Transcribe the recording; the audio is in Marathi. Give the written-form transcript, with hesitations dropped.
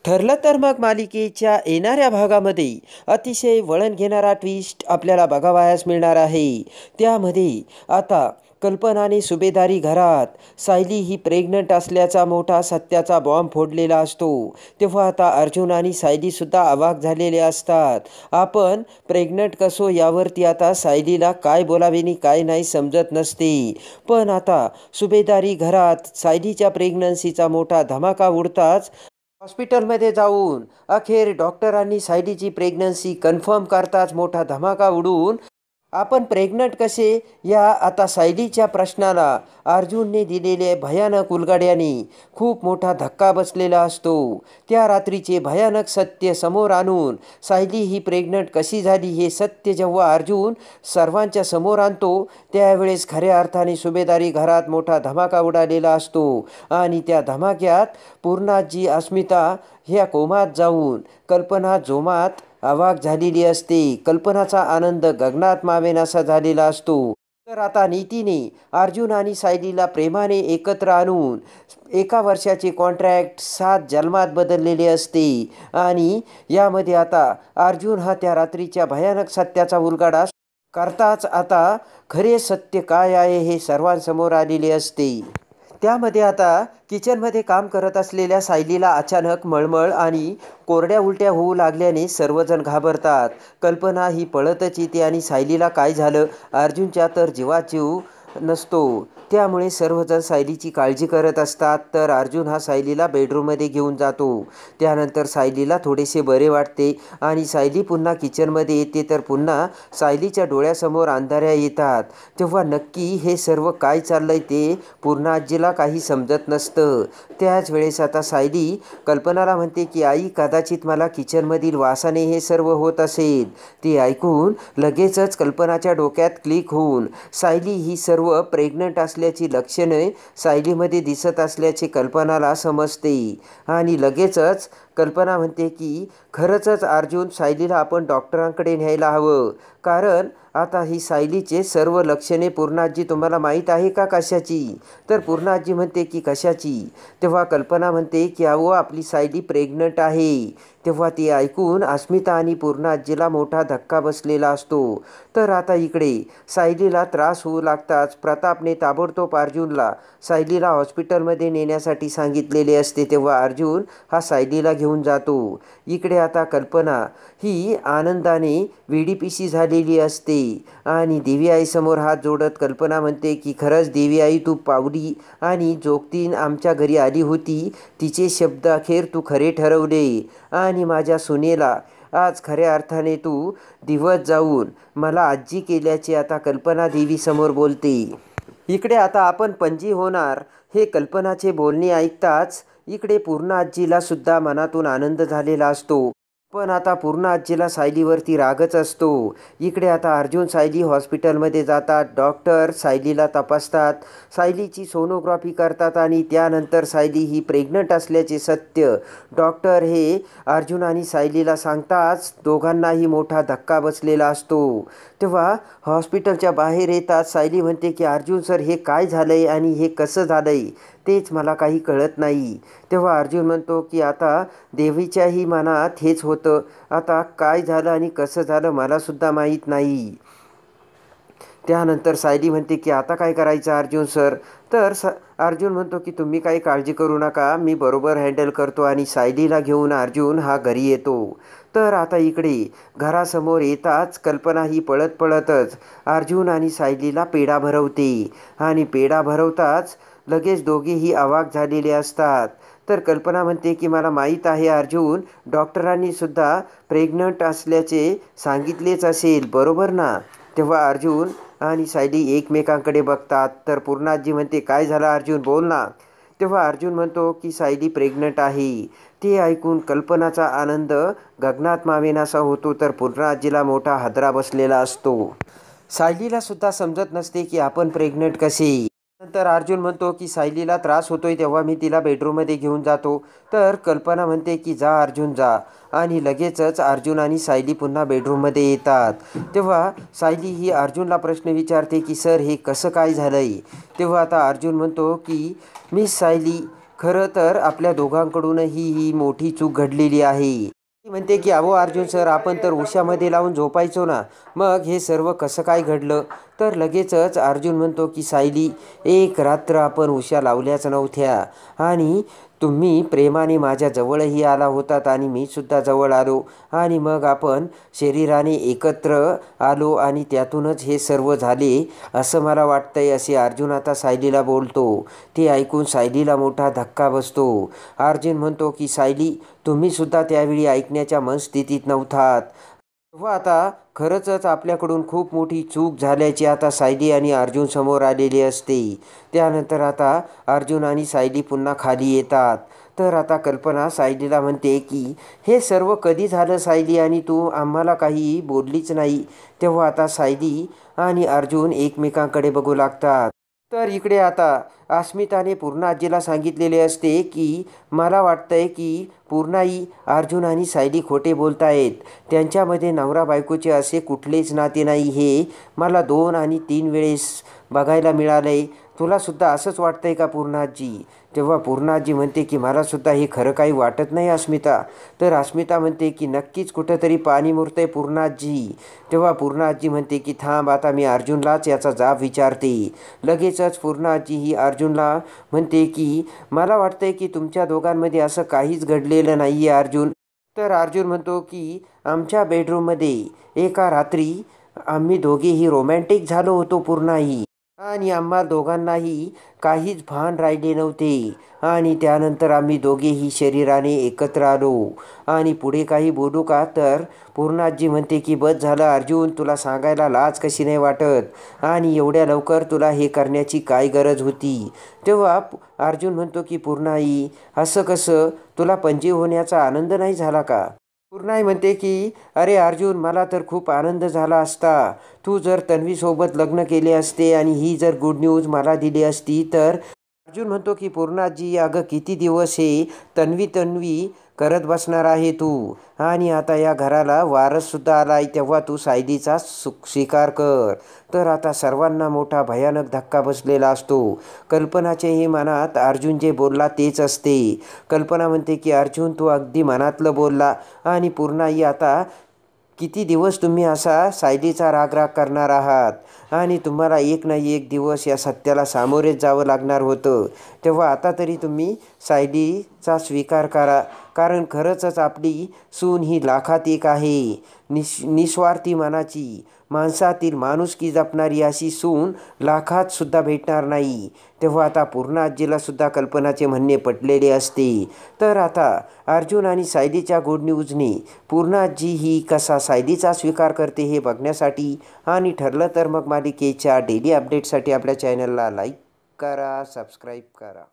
ठरलं तर मग मालिकेच्या येणाऱ्या भागामध्ये अतिशय वळण घेणारा ट्विस्ट आपल्याला बघावयास मिळणार आहे. त्यामध्ये आता कल्पनाने सुभेदारी घरात सायली ही प्रेग्नंट असल्याचा मोठा सत्याचा बॉम्ब फोडलेला असतो. तेव्हा आता अर्जुन आणि सायलीसुद्धा अवाक झालेले असतात. आपण प्रेग्नंट कसो यावरती आता सायलीला काय बोलावे आणि काय नाही समजत नसते. पण आता सुभेदारी घरात सायलीच्या प्रेग्नन्सीचा मोठा धमाका उडताच हॉस्पिटलमध्ये जाऊन अखेर डॉक्टरांनी सायलीची प्रेग्नन्सी कन्फर्म करताच मोठा धमाका उडून आपण प्रेग्नंट कसे या आता सायलीच्या प्रश्नाला अर्जुनने दिलेले भयानक उलगड्याने खूप मोठा धक्का बसलेला असतो. त्या रात्रीचे भयानक सत्य समोर आणून सायली ही प्रेग्नंट कशी झाली हे सत्य जेव्हा अर्जुन सर्वांच्या समोर आणतो त्यावेळेस खऱ्या अर्थाने सुभेदारी घरात मोठा धमाका उडालेला असतो. आणि त्या धमाक्यात पूर्णाजी अस्मिता ह्या कोमात जाऊन कल्पना जोमात अवाक झालेली असते. कल्पनाचा आनंद गगनात मावेनासा झालेला असतो. तर आता नीतीने अर्जुन आणि सायलीला प्रेमाने एकत्र आणून 1 वर्षाचे कॉन्ट्रॅक्ट 7 जन्मात बदललेले असते. आणि यामध्ये आता अर्जुन हा त्या रात्रीच्या भयानक सत्याचा उलगडा करताच आता खरे सत्य काय आहे हे सर्वांसमोर आलेले असते. त्यामध्ये आता किचनमध्ये काम करत असलेल्या सायलीला अचानक मळमळ आणि कोरड्या उलट्या होऊ लागल्याने सर्वजण घाबरतात. कल्पना ही पळतच येते आणि सायलीला काय झालं, अर्जुनच्या तर जीवात जीव नसतो. त्यामुळे सर्वजण सायलीची काळजी करत असतात. तर अर्जुन हा सायलीला बेडरूममध्ये घेऊन जातो. त्यानंतर सायलीला थोडेसे बरे वाटते आणि सायली पुन्हा किचनमध्ये येते. तर पुन्हा सायलीच्या डोळ्यासमोर अंधाऱ्या येतात. तेव्हा नक्की हे सर्व काय चाललंय ते पूर्णा आजीला काही समजत नसतं. त्याच वेळेस आता सायली कल्पनाला म्हणते की आई, कदाचित मला किचनमधील वासाने हे सर्व होत असेल. ते ऐकून लगेचच कल्पनाच्या डोक्यात क्लिक होऊन सायली ही सर्व प्रेग्नंट असल्याची लक्षणे सायलीमध्ये दिसत असल्याचे कल्पनाला समजते. आणि लगेचच कल्पना म्हणते की खरंच अर्जुन, सायलीला आपण डॉक्टरांकडे न्यायला हवं. कारण आता ही सायलीचे सर्व लक्षणे पूर्णाजी तुम्हाला माहीत आहे का कशाची? तर पूर्णाजी म्हणते की कशाची? तेव्हा कल्पना म्हणते की अहो, आपली सायली प्रेग्नंट आहे. तेव्हा ती ऐकून अस्मिता आणि पूर्णाजीला मोठा धक्का बसलेला असतो. तर आता इकडे सायलीला त्रास होऊ लागताच प्रतापने ताबडतोब अर्जुनला सायलीला हॉस्पिटलमध्ये नेण्यासाठी सांगितलेले असते. तेव्हा अर्जुन हा सायलीला घेऊन जातो. इकडे आता कल्पना ही आनंदाने वेडीपिशी झालेली असते आणि देवी आईसमोर हात जोडत कल्पना म्हणते की खरंच देवी आई, तू पावली आणि जोगतीन आमच्या घरी आली होती. तिचे शब्द अखेर तू खरे ठरवले आणि माझ्या सुनेला आज खऱ्या अर्थाने तू दिवस जाऊन मला आजी केल्याचे आता कल्पना देवीसमोर बोलते. इकडे आता आपण पणजी होणार हे कल्पनाचे बोलणे ऐकताच इकडे पूर्णा आजीला सुद्धा मनातून आनंद झालेला असतो. पण आता पूर्णा आजीला सायलीवरती रागच असतो. इकडे आता अर्जुन सायली हॉस्पिटलमध्ये जातात. डॉक्टर सायलीला तपासतात, सायलीची सोनोग्राफी करतात आणि त्यानंतर सायली ही प्रेग्नंट असल्याचे सत्य डॉक्टर हे अर्जुन आणि सायलीला सांगताच दोघांनाही मोठा धक्का बसलेला असतो. तेव्हा हॉस्पिटलच्या बाहेर येतात सायली म्हणते की अर्जुन सर, हे काय झालंय आणि हे कसं झालंय तेच मला काही कळत नाही. तेव्हा अर्जुन म्हणतो की आता देवीच्याही मनात हेच होतं. आता काय झालं आणि कसं झालं मलासुद्धा माहीत नाही. त्यानंतर सायली म्हणते की आता काय करायचं अर्जुन सर? तर अर्जुन म्हणतो की तुम्ही काही काळजी करू नका, मी बरोबर हँडल करतो. आणि सायलीला घेऊन अर्जुन हा घरी येतो. तर आता इकडे घरासमोर येताच कल्पना ही पळत पळतच अर्जुन आणि सायलीला पेढा भरवते आणि पेढा भरवताच लगेच दोघेही अवाक झालेले असतात. तर कल्पना म्हणते की मला माहीत आहे अर्जुन, डॉक्टरांनी सुद्धा प्रेग्नंट असल्याचे सांगितलेच असेल, बरोबर ना? तेव्हा अर्जुन आणि सायली एकमेकांकडे बघतात. तर पूर्णाजी म्हणते काय झालं अर्जुन, बोल ना. तेव्हा अर्जुन म्हणतो की सायली प्रेग्नंट आहे. ते ऐकून कल्पनाचा आनंद गगनात मावेनासा होतो. तर पूर्णाजीला मोठा हादरा बसलेला असतो. सायलीला सुद्धा समजत नसते की आपण प्रेग्नंट कसे. नंतर अर्जुन म्हणतो की सायलीला त्रास होतोय तेव्हा मी तिला बेडरूममध्ये घेऊन जातो. तर कल्पना म्हणते की जा अर्जुन जा. आणि लगेचच अर्जुन आणि सायली पुन्हा बेडरूममध्ये येतात. तेव्हा सायली ही अर्जुनला प्रश्न विचारते की सर, हे कसं काय झालंय? तेव्हा आता अर्जुन म्हणतो की मिस सायली, खरं तर आपल्या दोघांकडूनही ही मोठी चूक घडलेली आहे. ती म्हणते की अहो अर्जुन सर, आपण तर उशामध्ये लावून झोपायचो ना, मग हे सर्व कसं काय घडलं? तर लगेचच अर्जुन म्हणतो की सायली, एक रात्र आपण उशा लावल्याच नव्हत्या आणि तुम्ही प्रेमाने माझ्या जवळही आला होतात आणि मी सुद्धा जवळ आलो आणि मग आपण शरीराने एकत्र आलो आणि त्यातूनच हे सर्व झाले असं मला वाटतंय, असे अर्जुन आता सायलीला बोलतो. ते ऐकून सायलीला मोठा धक्का बसतो. अर्जुन म्हणतो की सायली, तुम्ही सुद्धा त्यावेळी ऐकण्याच्या मनस्थितीत नव्हतात. तेव्हा आता खरंच आपल्याकडून खूप मोठी चूक झाल्याची आता सायली आणि अर्जुन समोर आलेली असते. त्यानंतर आता अर्जुन आणि सायली पुन्हा खाली येतात. तर आता कल्पना सायलीला म्हणते की हे सर्व कधी झालं सायली, आणि तू आम्हाला काही बोललीच नाही. तेव्हा आता सायली आणि अर्जुन एकमेकांकडे बघू लागतात. तर इकडे आता अस्मिताने पूर्णा आजीला सांगितलेले असते की मला वाटतंय की पूर्णाई, अर्जुन आणि सायली खोटे बोलतायत. त्यांच्यामध्ये नवरा बायकोचे असे कुठलेच नाते नाही, हे मला 2 आणि 3 वेळेस बघायला मिळालंय. तुलासुद्धा असंच वाटतंय का पूर्णा आजी? तेव्हा पूर्णा आजी म्हणते की मलासुद्धा हे खरं काही वाटत नाही अस्मिता. तर अस्मिता म्हणते की नक्कीच कुठंतरी पाणी मुरतंय पूर्णा आजी. तेव्हा पूर्णा आजी म्हणते की थांब, आता मी अर्जुनलाच याचा जाब विचारते. लगेचच पूर्णा आजी ही अर्जुनला म्हणते की मला वाटतंय की तुमच्या दोघांमध्ये असं काहीच घडलेलं नाही आहे अर्जुन. तर अर्जुन म्हणतो की आमच्या बेडरूममध्ये एका रात्री आम्ही दोघेही रोमॅन्टिक झालो होतो पूर्णाई, आणि आम्हा दोघांनाही काहीच भान राहिले नव्हते आणि त्यानंतर आम्ही दोघेही शरीराने एकत्र आलो. आणि पुढे काही बोलू का? तर पूर्णाजी म्हणते की बस झालं अर्जुन, तुला सांगायला लाज कशी नाही वाटत, आणि एवढ्या लवकर तुला हे करण्याची काय गरज होती? तेव्हा अर्जुन म्हणतो की पूर्णाई, असं कसं? तुला पणजी होण्याचा आनंद नाही झाला का? पूर्णाई म्हणते की अरे अर्जुन, मला तर खूप आनंद झाला असता. तू जर तन्वीसोबत लग्न केले असते आणि ही जर गुड न्यूज मला दिली असती तर. अर्जुन म्हणतो की पूर्णाजी, अगं किती दिवस हे तन्वी तन्वी करत बसणार आहे तू, आणि आता या घराला वारससुद्धा आला आहे, तेव्हा तू सायलीचा स्वीकार कर. तर आता सर्वांना मोठा भयानक धक्का बसलेला असतो. कल्पनाच्याही मनात अर्जुन जे बोलला तेच असते. कल्पना म्हणते की अर्जुन, तू अगदी मनातलं बोलला, आणि पूर्णाई आता किती दिवस तुम्ही असा सायलीचा राग करणार आहात, आणि तुम्हाला एक ना एक दिवस या सत्याला सामोरेच जावं लागणार होतं. तेव्हा आता तरी तुम्ही सायलीचा स्वीकार करा, कारण खरंच आपली सून ही लाखात एक आहे. निस्वार्थी मनाची, माणसातील माणुसकी जपणारी अशी सून लाखात सुद्धा भेटणार नाही. तेव्हा आता पूर्णा आजीला सुद्धा कल्पनाचे म्हणणे पटलेले असते. तर आता अर्जुन आणि सायलीच्या गुड न्यूजने पूर्णा आजी ही कसा सायलीचा स्वीकार करते हे बघण्यासाठी, आणि ठरलं तर मग मालिकेच्या डेली अपडेटसाठी आपल्या चॅनलला लाईक करा, सबस्क्राईब करा.